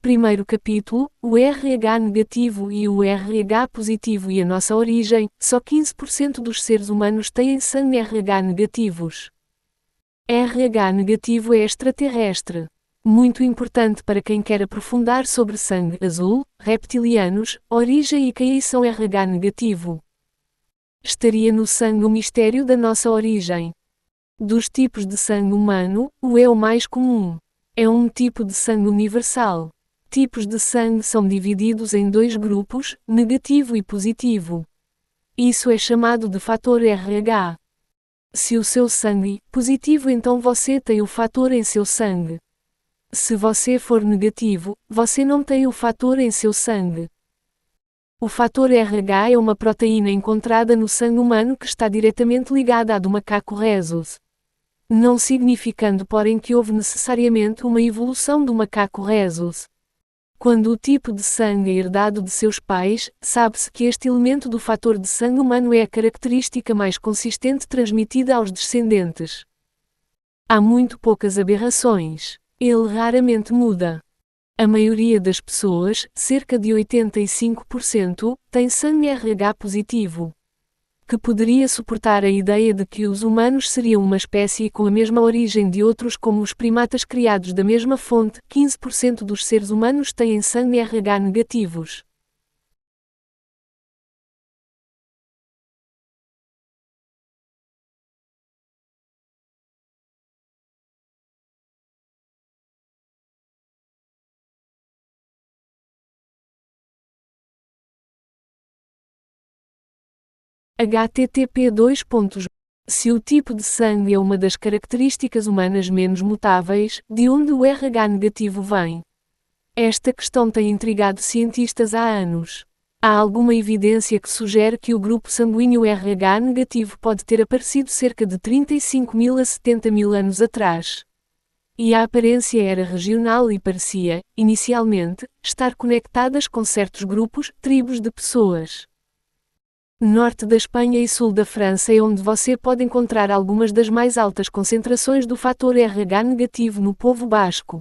Primeiro capítulo, o RH negativo e o RH positivo e a nossa origem. Só 15% dos seres humanos têm sangue RH negativos. RH negativo é extraterrestre. Muito importante para quem quer aprofundar sobre sangue azul, reptilianos, origem e quem são RH negativo. Estaria no sangue o mistério da nossa origem. Dos tipos de sangue humano, o é o mais comum. É um tipo de sangue universal. Tipos de sangue são divididos em dois grupos, negativo e positivo. Isso é chamado de fator RH. Se o seu sangue é positivo, então você tem o fator em seu sangue. Se você for negativo, você não tem o fator em seu sangue. O fator RH é uma proteína encontrada no sangue humano que está diretamente ligada à do macaco rhesus. Não significando porém que houve necessariamente uma evolução do macaco rhesus. Quando o tipo de sangue é herdado de seus pais, sabe-se que este elemento do fator de sangue humano é a característica mais consistente transmitida aos descendentes. Há muito poucas aberrações. Ele raramente muda. A maioria das pessoas, cerca de 85%, tem sangue RH positivo. Que poderia suportar a ideia de que os humanos seriam uma espécie com a mesma origem de outros como os primatas criados da mesma fonte. 15% dos seres humanos têm sangue RH negativos. http://. Se o tipo de sangue é uma das características humanas menos mutáveis, de onde o RH negativo vem? Esta questão tem intrigado cientistas há anos. Há alguma evidência que sugere que o grupo sanguíneo RH negativo pode ter aparecido cerca de 35.000 a 70.000 anos atrás. E a aparência era regional e parecia, inicialmente, estar conectadas com certos grupos, tribos de pessoas. Norte da Espanha e sul da França é onde você pode encontrar algumas das mais altas concentrações do fator RH negativo no povo basco.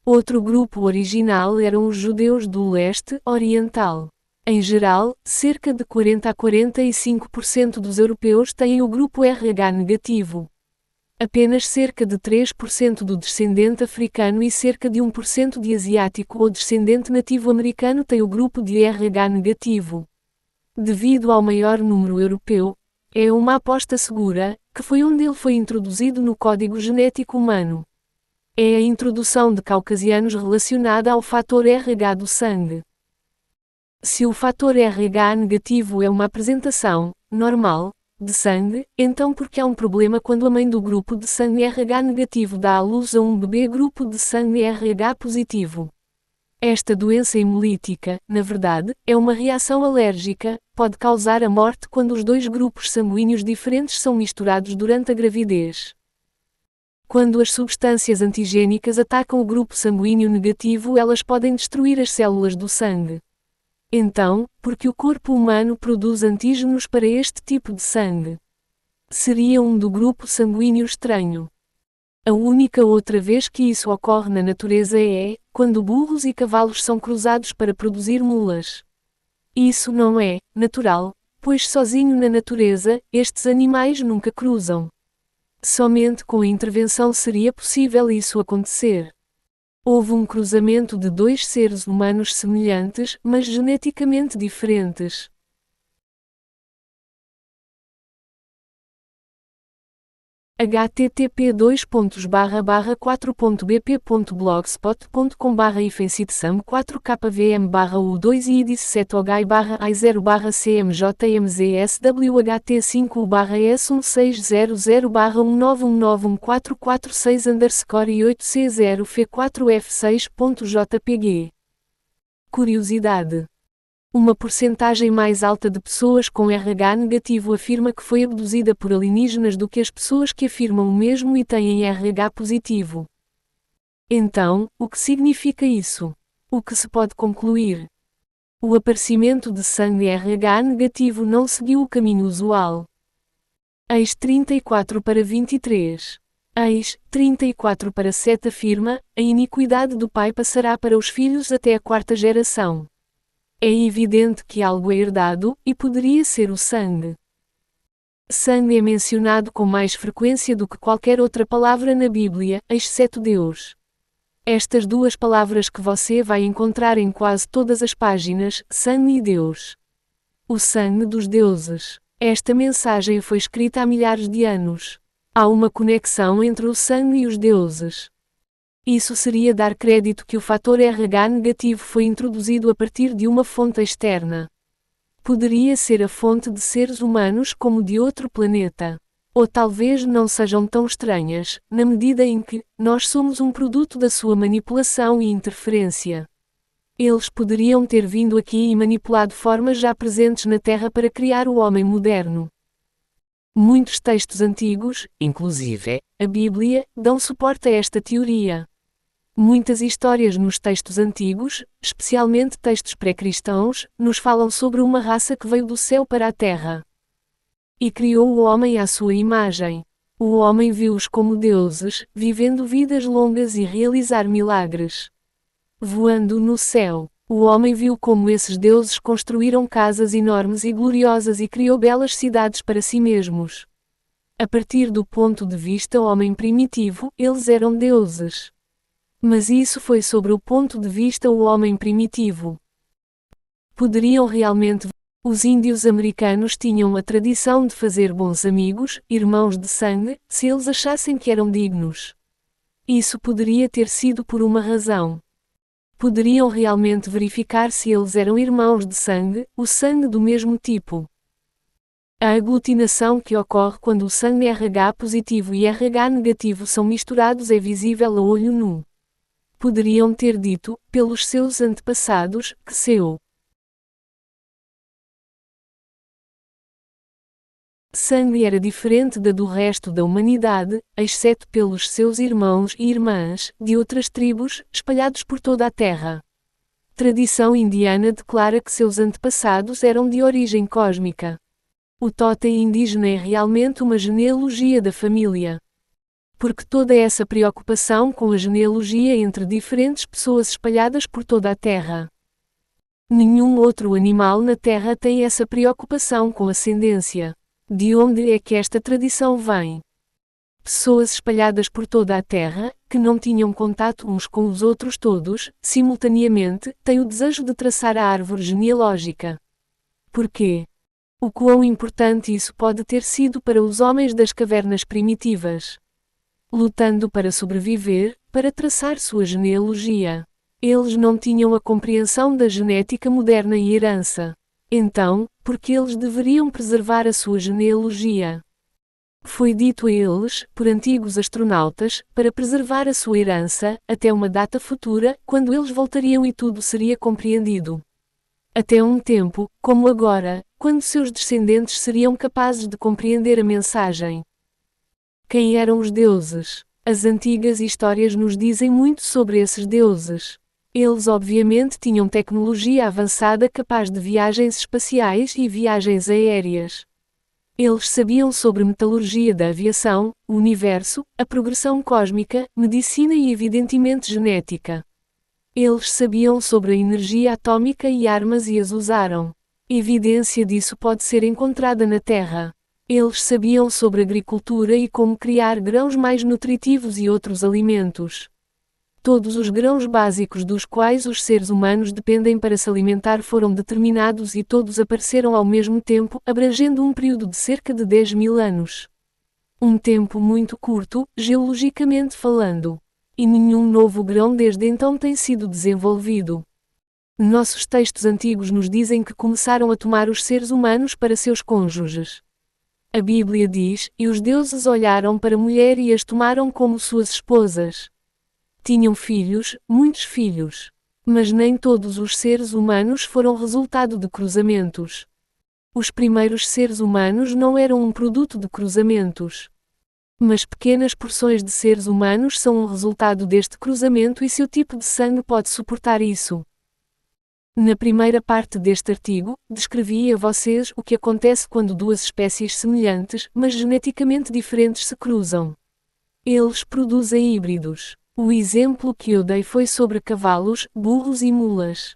Outro grupo original eram os judeus do leste oriental. Em geral, cerca de 40 a 45% dos europeus têm o grupo RH negativo. Apenas cerca de 3% do descendente africano e cerca de 1% de asiático ou descendente nativo americano tem o grupo de RH negativo. Devido ao maior número europeu, é uma aposta segura, que foi onde ele foi introduzido no código genético humano. É a introdução de caucasianos relacionada ao fator RH do sangue. Se o fator RH negativo é uma apresentação, normal, de sangue, então por que há um problema quando a mãe do grupo de sangue RH negativo dá à luz a um bebê grupo de sangue RH positivo? Esta doença hemolítica, na verdade, é uma reação alérgica, pode causar a morte quando os dois grupos sanguíneos diferentes são misturados durante a gravidez. Quando as substâncias antigênicas atacam o grupo sanguíneo negativo, elas podem destruir as células do sangue. Então, por que o corpo humano produz antígenos para este tipo de sangue? Seria um do grupo sanguíneo estranho. A única outra vez que isso ocorre na natureza é quando burros e cavalos são cruzados para produzir mulas. Isso não é natural, pois sozinho na natureza, estes animais nunca cruzam. Somente com a intervenção seria possível isso acontecer. Houve um cruzamento de dois seres humanos semelhantes, mas geneticamente diferentes. http://4.bp.blogspot.com/IFNCIT-SAM4KPVM/U2IDIS7HB/1919446_C4F6.jpg. Curiosidade. Uma porcentagem mais alta de pessoas com RH negativo afirma que foi abduzida por alienígenas do que as pessoas que afirmam o mesmo e têm RH positivo. Então, o que significa isso? O que se pode concluir? O aparecimento de sangue RH negativo não seguiu o caminho usual. Ex 34/23. Eis, 34:7 afirma, a iniquidade do pai passará para os filhos até a quarta geração. É evidente que algo é herdado, e poderia ser o sangue. Sangue é mencionado com mais frequência do que qualquer outra palavra na Bíblia, exceto Deus. Estas duas palavras que você vai encontrar em quase todas as páginas, sangue e Deus. O sangue dos deuses. Esta mensagem foi escrita há milhares de anos. Há uma conexão entre o sangue e os deuses. Isso seria dar crédito que o fator RH negativo foi introduzido a partir de uma fonte externa. Poderia ser a fonte de seres humanos como de outro planeta. Ou talvez não sejam tão estranhas, na medida em que nós somos um produto da sua manipulação e interferência. Eles poderiam ter vindo aqui e manipulado formas já presentes na Terra para criar o homem moderno. Muitos textos antigos, inclusive a Bíblia, dão suporte a esta teoria. Muitas histórias nos textos antigos, especialmente textos pré-cristãos, nos falam sobre uma raça que veio do céu para a terra e criou o homem à sua imagem. O homem viu-os como deuses, vivendo vidas longas e realizar milagres. Voando no céu, o homem viu como esses deuses construíram casas enormes e gloriosas e criou belas cidades para si mesmos. A partir do ponto de vista homem primitivo, eles eram deuses. Mas isso foi sobre o ponto de vista o homem primitivo. Poderiam realmente. Os índios americanos tinham a tradição de fazer bons amigos, irmãos de sangue, se eles achassem que eram dignos. Isso poderia ter sido por uma razão. Poderiam realmente verificar se eles eram irmãos de sangue, o sangue do mesmo tipo. A aglutinação que ocorre quando o sangue RH positivo e RH negativo são misturados é visível a olho nu. Poderiam ter dito, pelos seus antepassados, que seu sangue era diferente da do resto da humanidade, exceto pelos seus irmãos e irmãs, de outras tribos, espalhados por toda a terra. Tradição indiana declara que seus antepassados eram de origem cósmica. O totem indígena é realmente uma genealogia da família. Porque toda essa preocupação com a genealogia entre diferentes pessoas espalhadas por toda a Terra. Nenhum outro animal na Terra tem essa preocupação com ascendência. De onde é que esta tradição vem? Pessoas espalhadas por toda a Terra, que não tinham contato uns com os outros todos, simultaneamente, têm o desejo de traçar a árvore genealógica. Por quê? O quão importante isso pode ter sido para os homens das cavernas primitivas. Lutando para sobreviver, para traçar sua genealogia. Eles não tinham a compreensão da genética moderna e herança. Então, por que eles deveriam preservar a sua genealogia? Foi dito a eles, por antigos astronautas, para preservar a sua herança, até uma data futura, quando eles voltariam e tudo seria compreendido. Até um tempo, como agora, quando seus descendentes seriam capazes de compreender a mensagem. Quem eram os deuses? As antigas histórias nos dizem muito sobre esses deuses. Eles obviamente tinham tecnologia avançada capaz de viagens espaciais e viagens aéreas. Eles sabiam sobre metalurgia da aviação, o universo, a progressão cósmica, medicina e evidentemente genética. Eles sabiam sobre a energia atômica e armas e as usaram. Evidência disso pode ser encontrada na Terra. Eles sabiam sobre agricultura e como criar grãos mais nutritivos e outros alimentos. Todos os grãos básicos dos quais os seres humanos dependem para se alimentar foram determinados e todos apareceram ao mesmo tempo, abrangendo um período de cerca de 10.000 anos. Um tempo muito curto, geologicamente falando. E nenhum novo grão desde então tem sido desenvolvido. Nossos textos antigos nos dizem que começaram a tomar os seres humanos para seus cônjuges. A Bíblia diz, e os deuses olharam para a mulher e as tomaram como suas esposas. Tinham filhos, muitos filhos. Mas nem todos os seres humanos foram resultado de cruzamentos. Os primeiros seres humanos não eram um produto de cruzamentos. Mas pequenas porções de seres humanos são um resultado deste cruzamento e seu tipo de sangue pode suportar isso. Na primeira parte deste artigo, descrevi a vocês o que acontece quando duas espécies semelhantes, mas geneticamente diferentes se cruzam. Eles produzem híbridos. O exemplo que eu dei foi sobre cavalos, burros e mulas.